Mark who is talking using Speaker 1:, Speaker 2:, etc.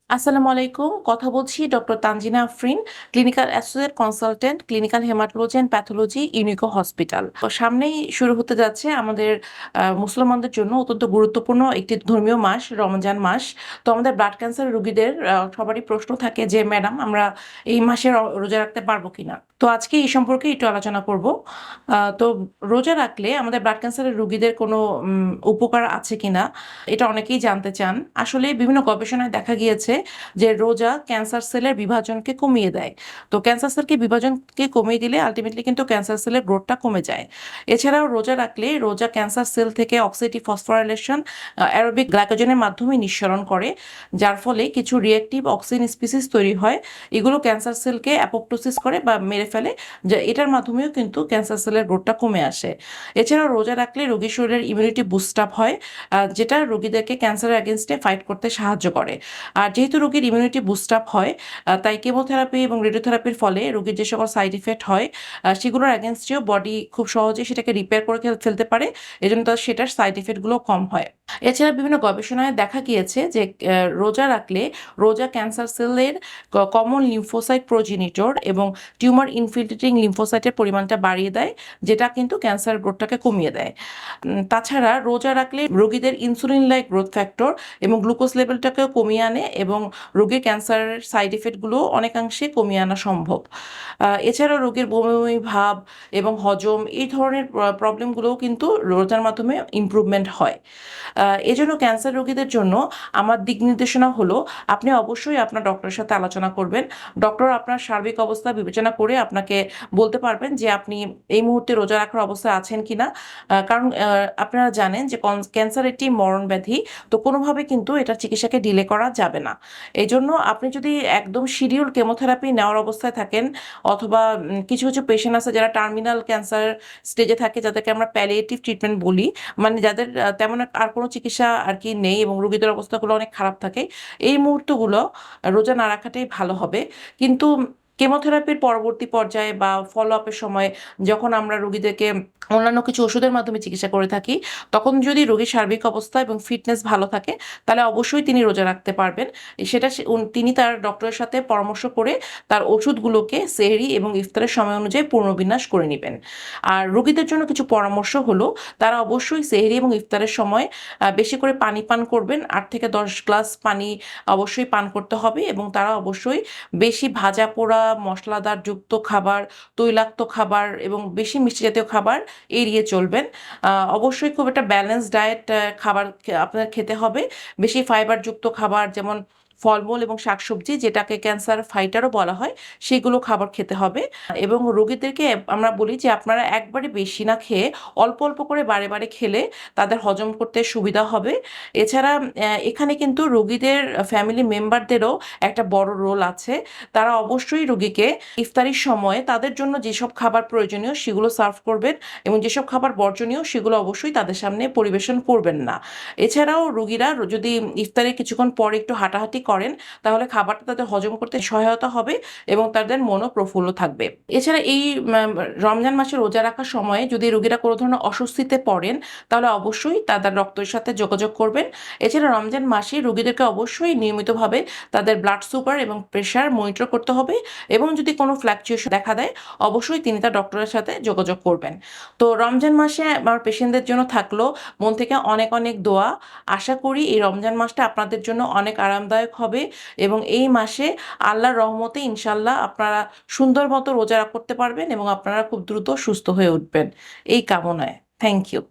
Speaker 1: আসসালামু আলাইকুম। কথা বলছি doctor Tanzina Afrin, clinical associate consultant, clinical haematology and pathology, Unico hospital. সামনেই শুরু হতে যাচ্ছে আমাদের মুসলমানদের জন্য অত্যন্ত গুরুত্বপূর্ণ একটি ধর্মীয় মাস, রমজান মাস। তো আমাদের ব্লাড ক্যান্সার রোগীদের সবারই প্রশ্ন থাকে যে ম্যাডাম আমরা এই মাসে রোজা রাখতে পারবো কিনা। তো আজকে এই সম্পর্কে একটু আলোচনা করব। তো রোজা রাখলে আমাদের ব্লাড ক্যান্সারের রোগীদের কোনো উপকার আছে কিনা এটা অনেকেই জানতে চান। আসলে বিভিন্ন গবেষণায় দেখা গিয়েছে যে রোজা ক্যান্সার সেলের বিভাজনকে কমিয়ে দেয়। তো ক্যান্সার সেলকে বিভাজনকে কমিয়ে দিলে আলটিমেটলি কিন্তু ক্যান্সার সেলের গ্রোথটা কমে যায়। এছাড়াও রোজা রাখলে রোজা ক্যান্সার সেল থেকে অক্সিডেটিভ ফসফোরাইলেশন অ্যারোবিক গ্লাইকোজেনের মাধ্যমে নিঃসরণ করে, যার ফলে কিছু রিঅ্যাক্টিভ অক্সিন স্পিসিস তৈরি হয়। এগুলো ক্যান্সার সেলকে অ্যাপোপ্টোসিস করে বা মেরে ফেলে, যে এটার মাধ্যমেও কিন্তু ক্যান্সার সেলের গ্রোথটা কমে আসে। এছাড়াও রোজা রাখলে রোগীর শরীরের ইমিউনিটি বুস্ট আপ হয়, যেটা রোগীদেরকে ক্যান্সারের এগেনস্টে ফাইট করতে সাহায্য করে। আর যেহেতু রোগীর ইমিউনিটি বুস্ট আপ হয়, তাই কেমোথেরাপি এবং রেডিওথেরাপির ফলে রোগীর যে সকল সাইড ইফেক্ট হয় সেগুলোর এগেনস্টেও বডি খুব সহজে সেটাকে রিপেয়ার করে ফেলতে পারে। এজন্য তার সেটার সাইড ইফেক্টগুলো কম হয়। এছাড়া বিভিন্ন গবেষণায় দেখা গিয়েছে যে রোজা রাখলে রোজা ক্যান্সার সেলের কমন লিম্ফোসাইট প্রোজেনিটর এবং টিউমার ইনফিল্ট্রেটিং লিম্ফোসাইটের পরিমাণটা বাড়িয়ে দেয়, যেটা কিন্তু ক্যান্সার গ্রোথটাকে কমিয়ে দেয়। তাছাড়া রোজা রাখলে রোগীদের ইনসুলিন লাইক গ্রোথ ফ্যাক্টর এবং গ্লুকোজ লেভেলটাকেও কমিয়ে আনে এবং রোগীর ক্যান্সারের সাইড ইফেক্টগুলো অনেকাংশে কমিয়ে আনা সম্ভব। এছাড়াও রোগীর বমি বমি ভাব এবং হজম এই ধরনের প্রবলেমগুলোও কিন্তু রোজার মাধ্যমে ইমপ্রুভমেন্ট হয়। এজন্য ক্যান্সার রোগীদের জন্য আমার দিক নির্দেশনা হলো আপনি অবশ্যই আপনার ডক্টরের সাথে আলোচনা করবেন। ডক্টর আপনার সার্বিক অবস্থা বিবেচনা করে আপনাকে বলতে পারবেন যে আপনি এই মুহূর্তে রোজা রাখার অবস্থায় আছেন কিনা। কারণ আপনারা জানেন যে ক্যান্সার একটি মরণ ব্যাধি, তো কোনোভাবে কিন্তু এটা চিকিৎসাকে ডিলে করা যাবে না। এই জন্য আপনি যদি একদম শিডিউল কেমোথেরাপি নেওয়ার অবস্থায় থাকেন, অথবা কিছু কিছু পেশেন্ট আছে যারা টার্মিনাল ক্যান্সার স্টেজে থাকে, যাদেরকে আমরা প্যালিয়েটিভ ট্রিটমেন্ট বলি, মানে যাদের তেমন আর কোনো চিকিৎসা আর কি নেই এবং রোগীদের অবস্থাগুলো অনেক খারাপ থাকে, এই মুহূর্তগুলো রোজা না রাখাটাই ভালো হবে। কিন্তু কেমোথেরাপির পরবর্তী পর্যায়ে বা ফলো আপের সময় যখন আমরা রোগীদেরকে অন্যান্য কিছু ওষুধের মাধ্যমে চিকিৎসা করে থাকি, তখন যদি রোগীর সার্বিক অবস্থা এবং ফিটনেস ভালো থাকে তাহলে অবশ্যই তিনি রোজা রাখতে পারবেন। সেটা তিনি তার ডক্টরের সাথে পরামর্শ করে তার ওষুধগুলোকে সেহরি এবং ইফতারের সময় অনুযায়ী পুনর্বিন্যাস করে নেবেন। আর রোগীদের জন্য কিছু পরামর্শ হলো, তারা অবশ্যই সেহরি এবং ইফতারের সময় বেশি করে পানি পান করবেন। 8 থেকে 10 গ্লাস পানি অবশ্যই পান করতে হবে এবং তারা অবশ্যই বেশি ভাজা পোড়া মশলাদার যুক্ত খাবার, তৈলাক্ত খাবার এবং বেশি মিষ্টি জাতীয় খাবার এড়িয়ে চলবেন। অবশ্যই খুব একটা ব্যালেন্স ডায়েট খাবার আপনার খেতে হবে। বেশি ফাইবারযুক্ত খাবার যেমন ফলমূল এবং শাকসবজি, যেটাকে ক্যান্সার ফাইটারও বলা হয়, সেগুলো খাবার খেতে হবে। এবং রোগীদেরকে আমরা বলি যে আপনারা একবারে বেশি না খেয়ে অল্প অল্প করে বারে বারে খেলে তাদের হজম করতে সুবিধা হবে। এছাড়া এখানে কিন্তু রোগীদের ফ্যামিলি মেম্বারদেরও একটা বড় রোল আছে। তারা অবশ্যই রোগীকে ইফতারির সময় তাদের জন্য যেসব খাবার প্রয়োজনীয় সেগুলো সার্ভ করবেন এবং যেসব খাবার বর্জনীয় সেগুলো অবশ্যই তাদের সামনে পরিবেশন করবেন না। এছাড়াও রোগীরা যদি ইফতারে কিছুক্ষণ পর একটু হাঁটাহাঁটি করেন, তাহলে খাবারটা তাদের হজম করতে সহায়তা হবে এবং তাদের মনও প্রফুল্ল থাকবে। এছাড়া এই রমজান মাসে রোজা রাখার সময়ে যদি রোগীরা কোনো ধরনের অস্বস্তিতে পড়েন, তাহলে অবশ্যই তাদের ডক্টরের সাথে যোগাযোগ করবেন। এছাড়া রমজান মাসে রোগীদেরকে অবশ্যই নিয়মিতভাবে তাদের ব্লাড সুগার এবং প্রেশার মনিটর করতে হবে এবং যদি কোনো ফ্ল্যাকচুয়েশন দেখা দেয় অবশ্যই তিনি তার ডক্টরের সাথে যোগাযোগ করবেন। তো রমজান মাসে আমার পেশেন্টদের জন্য থাকলো মন থেকে অনেক অনেক দোয়া। আশা করি এই রমজান মাসটা আপনাদের জন্য অনেক আরামদায়ক হবে এবং এই মাসে আল্লাহর রহমতে ইনশাল্লাহ আপনারা সুন্দর মতো রোজা করতে পারবেন এবং আপনারা খুব দ্রুত সুস্থ হয়ে উঠবেন, এই কামনায়। Thank you.